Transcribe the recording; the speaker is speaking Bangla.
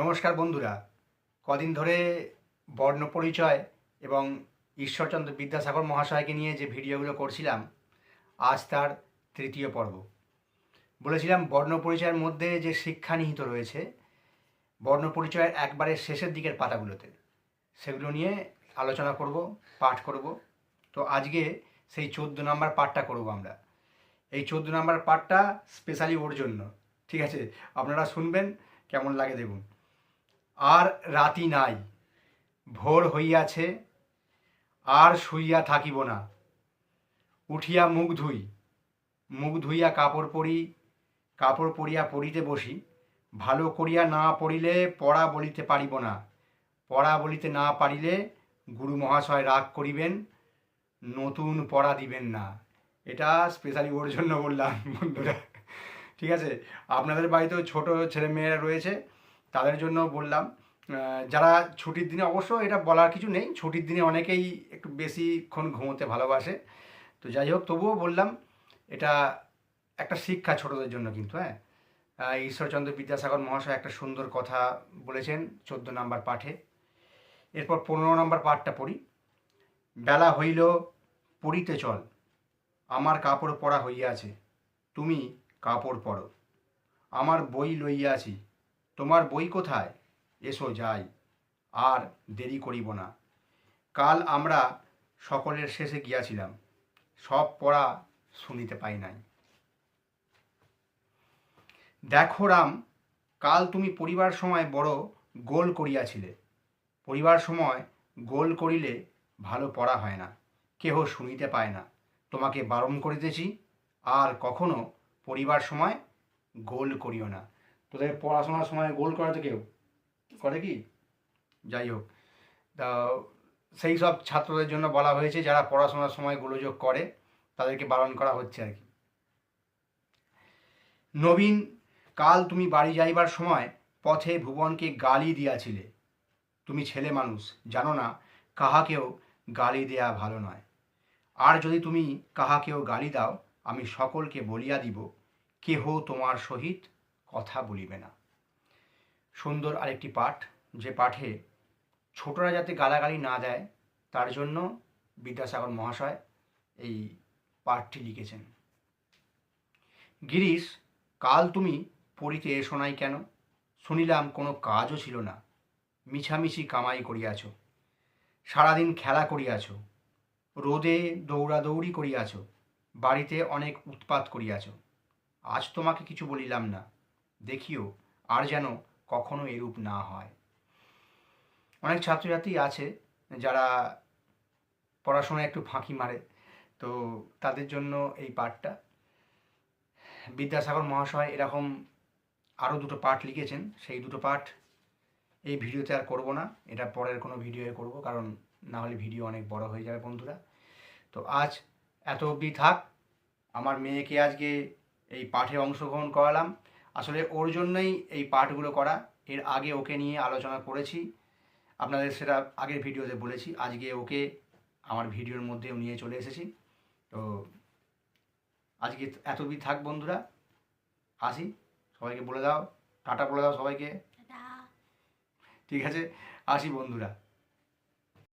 নমস্কার বন্ধুরা, কদিন ধরে বর্ণ পরিচয় এবং ঈশ্বরচন্দ্র বিদ্যাসাগর মহাশয়কে নিয়ে যে ভিডিওগুলো করছিলাম, আজ তার তৃতীয় পর্ব। বলেছিলাম বর্ণ পরিচয়ের মধ্যে যে শিক্ষা নিহিত রয়েছে বর্ণ পরিচয়ের একবারে শেষের দিকের পাতাগুলোতে, সেগুলো নিয়ে আলোচনা করব, পাঠ করব। তো আজকে সেই 14 নম্বর পাঠটা করব আমরা। এই 14 নম্বর পাঠটা স্পেশালি ওর জন্য, ঠিক আছে? আপনারা শুনবেন, কেমন লাগে দেখুন। আর রাতি নাই, ভোর হইয়াছে, আর শুইয়া থাকিব না। উঠিয়া মুখ ধুই, মুখ ধুইয়া কাপড় পরি, কাপড় পরিয়া পড়িতে বসি। ভালো করিয়া না পড়িলে পড়া বলিতে পারিব না। পড়া বলিতে না পারিলে গুরু মহাশয় রাগ করিবেন, নতুন পড়া দিবেন না। এটা স্পেশালি ওর জন্য বললাম বন্ধুরা, ঠিক আছে? আপনাদের বাড়িতেও ছোট ছেলে মেয়েরা রয়েছে, তাদের জন্য বললাম। যারা ছুটির দিনে, অবশ্য এটা বলার কিছু নেই, ছুটির দিনে অনেকেই একটু বেশিক্ষণ ঘুমোতে ভালোবাসে। তো যাই হোক, তবুও বললাম, এটা একটা শিক্ষা ছোটদের জন্য কিন্তু। হ্যাঁ, ঈশ্বরচন্দ্র বিদ্যাসাগর মহাশয় একটা সুন্দর কথা বলেছেন 14 নম্বর পাঠে। এরপর 15 নম্বর পাঠটা পড়ি। বেলা হইল, পড়িতে চল, আমার কাপড় পরা হইয়াছে, তুমি কাপড় পরো। আমার বই লইয়াছি, তোমার বই কোথায়? এসো যাই, আর দেরি করিব না। কাল আমরা সকলের শেষে গিয়াছিলাম, সব পড়া শুনিতে পাই নাই। দেখো রাম, কাল তুমি পড়িবার সময় বড় গোল করিয়াছিলে। পড়িবার সময় গোল করিলে ভালো পড়া হয় না, কেহ শুনিতে পায় না। তোমাকে বারণ করিতেছি, আর কখনো পড়িবার সময় গোল করিও না। তোদের পড়াশোনার সময় গোল করে তো কেউ করে কি? যাই হোক, তা সেই সব ছাত্রদের জন্য বলা হয়েছে যারা পড়াশোনার সময় গোলযোগ করে, তাদেরকে বারণ করা হচ্ছে আর কি। নবীন, কাল তুমি বাড়ি যাইবার সময় পথে ভুবনকে গালি দিয়াছিলে। তুমি ছেলে মানুষ, জানো না কাহাকেও গালি দেয়া ভালো নয়। আর যদি তুমি কাহাকেও গালি দাও, আমি সকলকে বলিয়া দিব, কেহ তোমার সহিত কথা বলিবে না। সুন্দর আরেকটি পাঠ, যে পাঠে ছোটরা যাতে গালাগালি না দেয় তার জন্য বিদ্যাসাগর মহাশয় এই পাঠটি লিখেছেন। গিরিশ, কাল তুমি পড়িতে এসো নাই কেন? শুনিলাম কোনো কাজও ছিল না, মিছামিছি কামাই করিয়াছ, সারাদিন খেলা করিয়াছ, রোদে দৌড়াদৌড়ি করিয়াছ, বাড়িতে অনেক উৎপাত করিয়াছ। আজ তোমাকে কিছু বলিলাম না, দেখিও আর যেন কখনো এরূপ না হয়। অনেক ছাত্রছাত্রী আছে যারা পড়াশোনায় একটু ফাঁকি মারে, তো তাদের জন্য এই পাঠটা। বিদ্যাসাগর মহাশয় এরকম আরও দুটো পাঠ লিখেছেন, সেই দুটো পাঠ এই ভিডিওতে আর করব না, এটা পরের কোনো ভিডিওয়ে করব, কারণ না হলে ভিডিও অনেক বড় হয়ে যাবে বন্ধুরা। তো আজ এত অবধি থাক। আমার মেয়েকে আজকে এই পাঠে অংশগ্রহণ করালাম, আসলে ওর জন্যই এই পাঠগুলো করা। এর আগে ওকে নিয়ে আলোচনা করেছি, আপনাদের সেটা আগের ভিডিওতে বলেছি। আজকে ওকে আমার ভিডিওর মধ্যেও নিয়ে চলে এসেছি। তো আজকে এত অবধি থাক বন্ধুরা, আসি। সবাইকে বলে দাও, টাটা বলে দাও সবাইকে। ঠিক আছে, আসি বন্ধুরা।